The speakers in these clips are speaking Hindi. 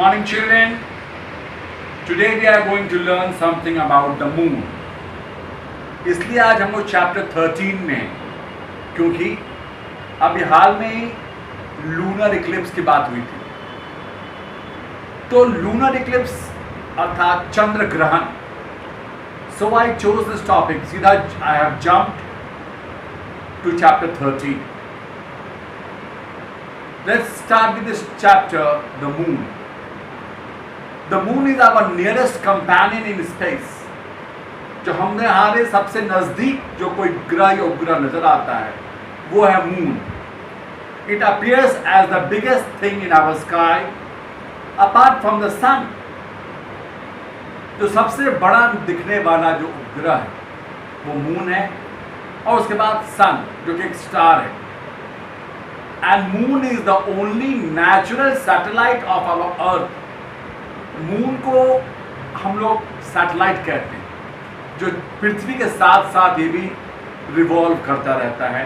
morning, children. Today we are going to learn something about the moon. इसलिए आज हम लोग चैप्टर 13 में हैं, क्योंकि अभी हाल में ही लूनर इक्लिप्स की बात हुई थी. तो लूनर इक्लिप्स अर्थात चंद्र ग्रहण. So I chose this topic. सीधा I have jumped to chapter 13. Let's start with this chapter, the moon. The moon is our nearest companion in space. जो हमारे सबसे नजदीक जो कोई ग्रह या उपग्रह नजर आता है वो है moon. It appears as the biggest thing in our sky apart from the sun. जो सबसे बड़ा दिखने वाला जो उपग्रह है वो मून है और उसके बाद सन जो कि एक स्टार है. And moon is the only natural satellite of our earth. Moon को हम लोग सैटेलाइट कहते हैं जो पृथ्वी के साथ साथ ये भी रिवॉल्व करता रहता है.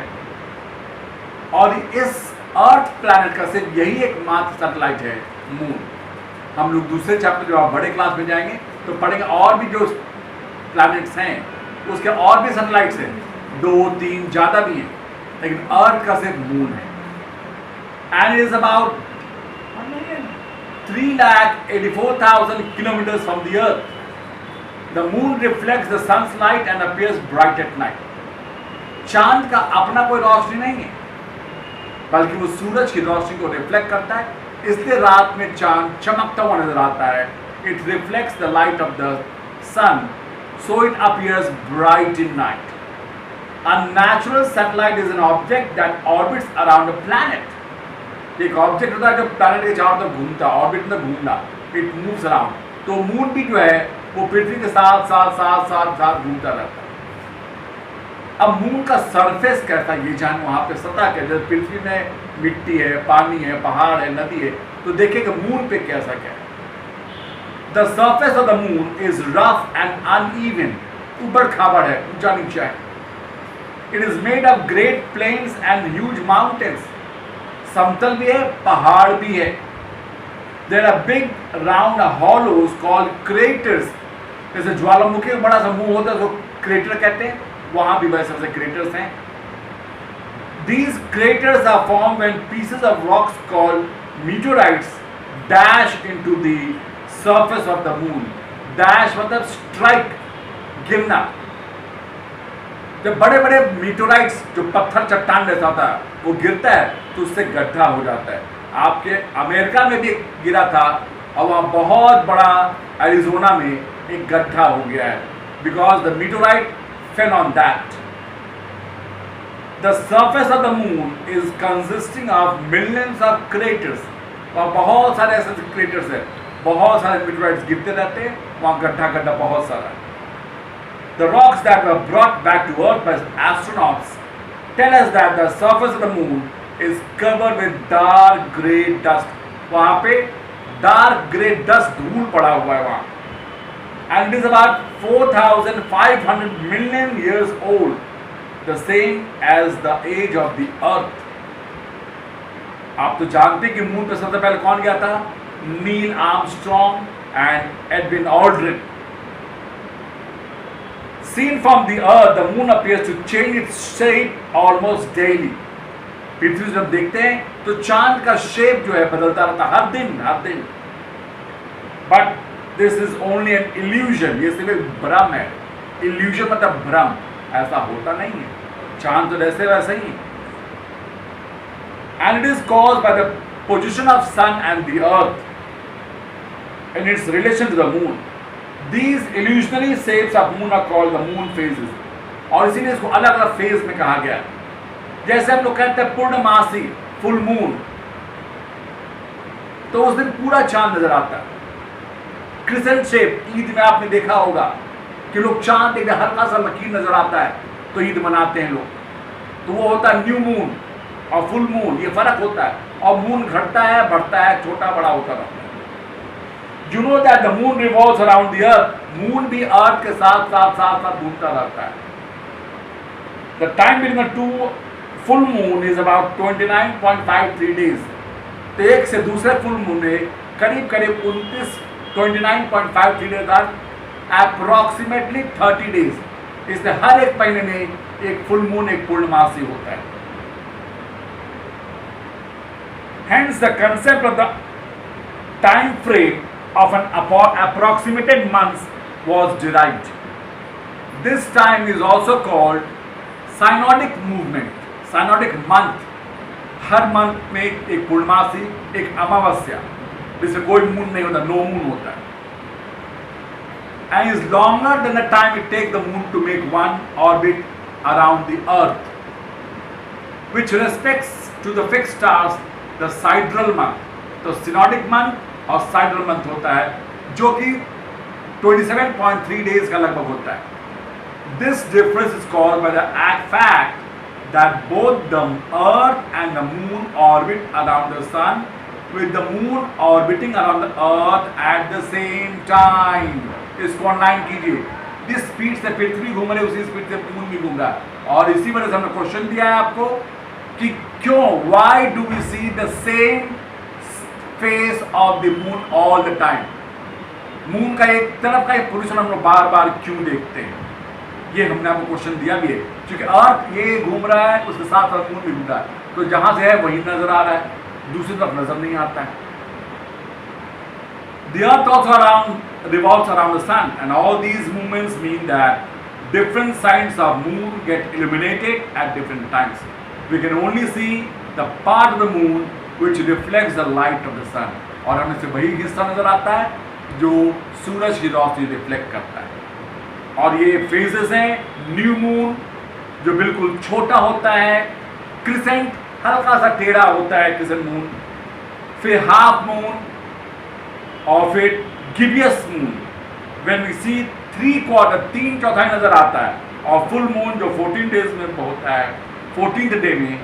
और इस अर्थ प्लैनेट का सिर्फ यही एकमात्र सैटेलाइट है मून. हम लोग दूसरे चैप्टर जो आप बड़े क्लास में जाएंगे तो पढ़ेंगे और भी जो प्लैनेट्स हैं उसके और भी सैटेलाइट्स हैं, 2-3 ज़्यादा भी हैं, लेकिन अर्थ का सिर्फ मून है. And it is about 384,000 kilometers from the earth. The moon reflects the sun's light and appears bright at night. चांद का अपना कोई रोशनी नहीं है बल्कि वो सूरज की रोशनी को रिफ्लेक्ट करता है, इसलिए रात में चांद चमकता हुआ नजर आता है. It reflects the light of the sun, so it appears bright in night. A natural satellite is an object that orbits around a planet. एक ऑब्जेक्ट होता है जो प्लैनेट के चारों तरफ घूमता है, ऑर्बिट में घूमना, इट मूव्स अराउंड. तो मून भी जो है वो पृथ्वी के साथ साथ घूमता रहता है. अब मून का सरफेस कैसा ये जान, वहाँ पे सतह क्या, जैसे पृथ्वी में मिट्टी है, पानी है, पहाड़ है, नदी है, तो देखिए मून पे कैसा क्या है. The surface of the moon is rough and uneven. ऊबड़ खाबड़ है, ऊंचा नीचा है. It is made of great plains and huge mountains. समतल भी है, पहाड़ भी है. There are big round hollows called craters. जैसे ज्वालामुखी का बड़ा सा मुंह होता है तो क्रेटर कहते हैं, वहां भी वैसे वैसे क्रेटर्स हैं. These craters are form when pieces of rocks called meteorites dash into the surface of the moon. Dash मतलब स्ट्राइक, गिरना. जब बड़े बड़े मीटोराइट्स जो पत्थर चट्टान जैसा होता है वो गिरता है तो उससे गड्ढा हो जाता है. आपके अमेरिका में भी गिरा था और वहाँ बहुत बड़ा एरिजोना में एक गड्ढा हो गया है because the meteorite fell on that. The surface of the moon is consisting of millions of craters. वहाँ बहुत सारे ऐसे क्रेटर्स हैं, बहुत सारे मीटोराइट्स गिरते रहते हैं, वहाँ गड्ढा गड्ढा बहुत सारा है. The rocks that were brought back to Earth by astronauts tell us that the surface of the moon is covered with dark grey dust. वहाँ पे dark grey dust धूल पड़ा हुआ है वहाँ. And it is about 4,500 million years old, the same as the age of the Earth. आप तो जानते हैं कि मून पे सबसे पहले कौन गया था? Neil Armstrong and Edwin Aldrin. Seen from the earth, the moon appears to change its shape almost daily. पृथ्वी से जब देखते हैं तो चांद का शेप जो है बदलता रहता है हर दिन. But this is only an illusion. ये सिर्फ एक भ्रम है. Illusion मतलब भ्रम, ऐसा होता नहीं है. चांद तो जैसे वैसे ही. And it is caused by the position of sun and the earth and its relation to the moon. These illusionary shapes of moon are called the moon phases. और इसीलिए इसको अलग अलग फेज में कहा गया. जैसे हम लोग कहते हैं पूर्णमासी, फुल मून, तो उस दिन पूरा चांद नजर आता है. क्रिसेंट शेप, ईद में आपने देखा होगा कि लोग चांद देखते हल्का सा लकीर नजर आता है तो ईद मनाते हैं लोग. तो वो होता है न्यू मून और फुल मून, ये फर्क होता है. और मून घटता है, बढ़ता है, छोटा बड़ा होता रहता है. You know that the moon revolves around the earth. Moon भी अर्थ के साथ घूमता रहता है. The time between the two full moon is about 29.53 days. तो एक से दूसरे फुल मून में करीब करीब 29.53 डेज अप्रोक्सीमेटली 30 डेज। इसलिए हर एक महीने में एक फुल मून, एक पूर्णमासी होता है। Hence the concept of the time frame of an approximated month was derived. This time is also called synodic movement, synodic month। Her month में एक पूर्णमासी, एक अमावस्या, जिससे कोई मून नहीं होता, नो मून होता है, and is longer than the time it takes the moon to make one orbit around the earth, which respects to the fixed stars the sidereal month। तो synodic month और sidereal month होता है, जो कि 27.3 डेज का लगभग होता है। This difference is caused by the fact that both the earth and the moon orbit around the sun, with the moon orbiting around the earth at the same time। इसको ऑनलाइन कीजिए। जिस स्पीड से पृथ्वी घूम रही है उसी स्पीड से मून भी घूम रहा है। और इसी वजह से हमने क्वेश्चन दिया है आपको कि क्यों, why do we see the same face of the moon all the time. Moon का एक तरफ का एक पोजीशन हम लोग बार बार क्यों देखते हैं, ये हमने आपको क्वेश्चन दिया भी है। क्योंकि अर्थ ये घूम रहा है, उसके साथ साथ मून भी घूम रहा है, तो जहां से है वही नजर आ रहा है, दूसरी तरफ नजर नहीं आता है। The earth also revolves around the sun, and all these movements mean that different sides of moon get illuminated at different times। We can only see the part of the moon which reflects the light of the sun, और हमें से वही हिस्सा नजर आता है जो सूरज की रोशनी रिफ्लेक्ट करता है। और ये फेजेस हैं, न्यू मून जो बिल्कुल छोटा होता है, क्रिसेंट हल्का सा टेढ़ा होता है क्रिसेंट मून, फिर हाफ मून, और फिर गिबियस मून व्हेन वी सी 3/4 3 चौथाई नजर आता है, और फुल मून जो 14 डेज में होता है 14th डे में,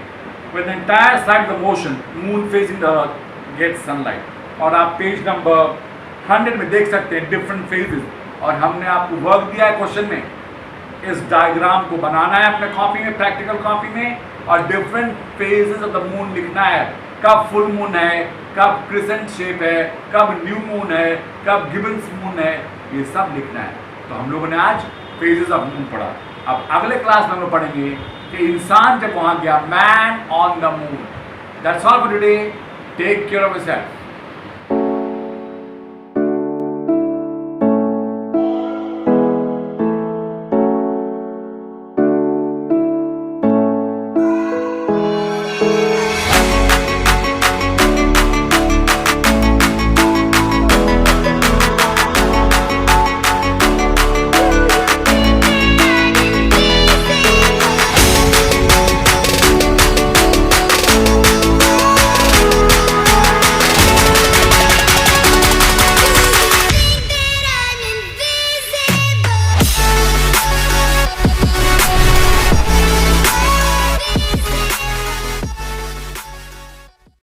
when the entire side of the motion moon facing the earth gets sunlight। और आप पेज नंबर 100 में देख सकते हैं डिफरेंट फेजेस, और हमने आपको वर्क दिया है क्वेश्चन में, इस डायग्राम को बनाना है अपने कॉपी में, प्रैक्टिकल कॉपी में, और different phases of the moon लिखना है, कब फुल मून है, कब क्रिसेंट शेप है, कब न्यू मून है, कब गिबन्स मून है, ये सब लिखना है। तो हम लोगों ने आज फेजेस ऑफ मून पढ़ा। अब अगले क्लास में हम लोग पढ़ेंगे कि इंसान जब वहां गया, man on the moon. That's all for today. Take care of yourself.